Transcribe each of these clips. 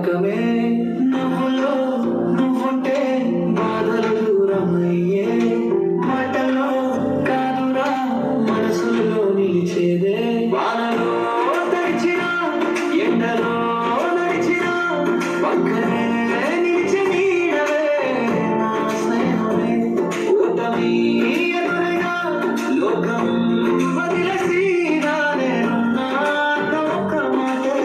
జ్ఞాపకమే నువ్వులో నువ్వుంటే బాధలు దూరమయ్యే మాటలో కాదురా మనసులో నిలిచేదే వానలో తడిచిన ఎండలో నడిచిన పక్కనే నిలిచి నీడవే నా స్నేహమే ఓటమి ఎదురైనా లోకం వదిలేసి నానేనున్నా ఒక్క మాటే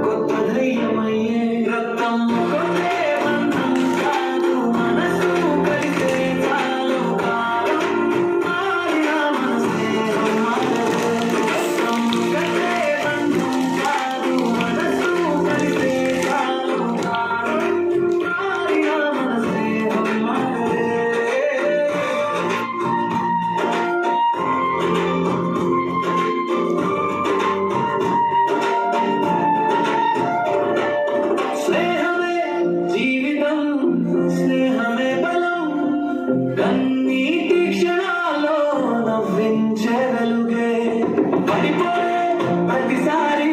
కొత్త ధైర్యమయ్యే రక్తం కొట్టే బంధం కాదు మనసు కలిసే చాలు కాలం మారిన మన స్నేహం మారదే రక్తం కట్టే బంధం కాదు మనసు కలిసే చాలు కాలం మారిన మన స్నేహం మారదే స్నేహమే జీవితం స్నేహమే బలం కన్నీటి క్షణాల్లో నవ్వించే వెలుగే పడిపోయే ప్రతిసారి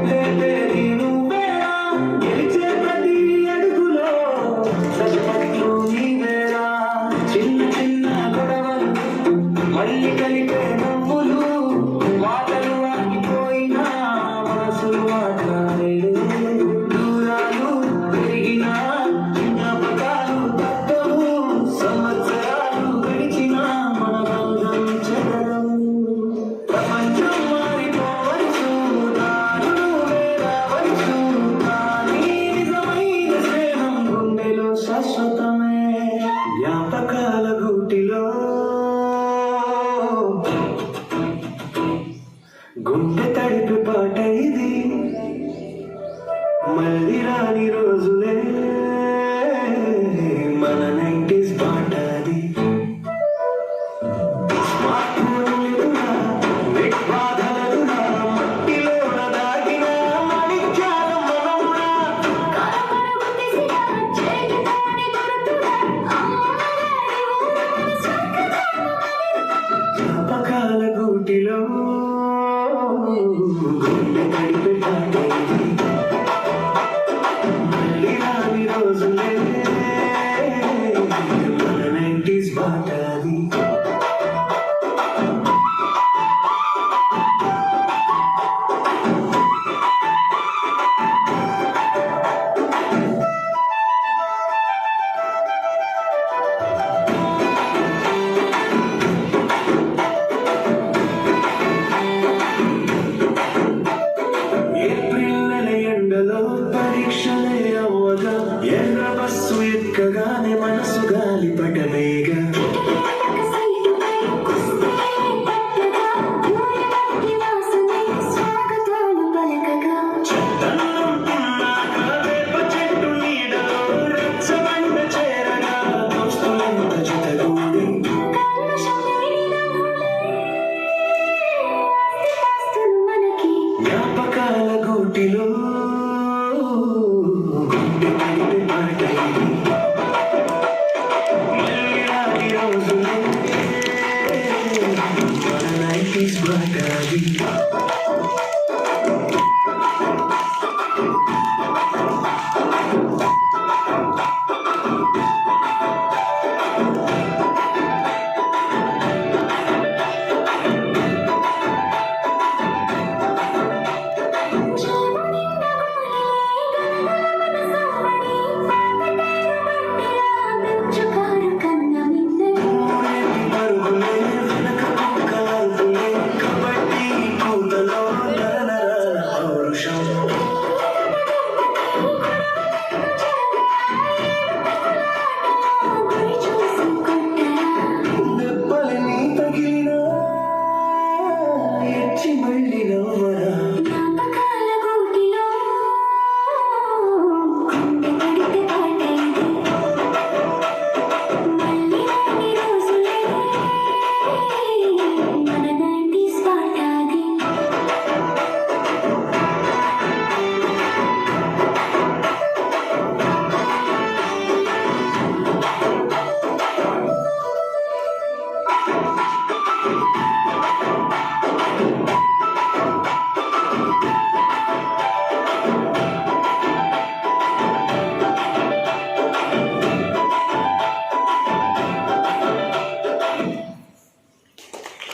లేపేది నువ్వేరా గెలిచే ప్రతి అడుగులో సరిపట్లు నీవేరా చిన్న చిన్న గొడవలు మళ్ళీ కలిపే నవ్వులు మాటలు ఆగిపోయినా మనసులు మాట్లాడేడు దూరాలు పెరిగినా జ్ఞాపకాలు తప్పవు సంవత్సరాలు గడిచినా మన బంధం చెదరవు ప్రపంచం మారిపోవచ్చు దారులు వేరవచ్చు కానీ నిజమైన స్నేహం గుండెలో శాశ్వతమే జ్ఞాపకాల గూటిలో గుండె తడిపి పాట ఇది మళ్ళీ రాని రోజులే మన 90s పాట అది స్మార్ట్ ఫోన్లుగా నెట్ బాధలుగా మట్టిలోన దాగిన మాణిక్యాల మనమురా జ్ఞాపకాల గూటిలో గుండె తడిపి పాట ఇది మళ్ళీ రాని రోజులే మన 90s పాట అది ఏప్రిల్ నెల ఎండలో పరీక్షలే అవ్వగా ఎర్ర బస్సు ఎక్కగానే మనసు గాలిపటమేగా చెత్తన్నం తిన్నాక వేప చెట్టు నీడలో రెచ్చబండ చేరగా దోస్తులంత జతగూడి జ్ఞాపకాల గూటిలో గుండె తడిపి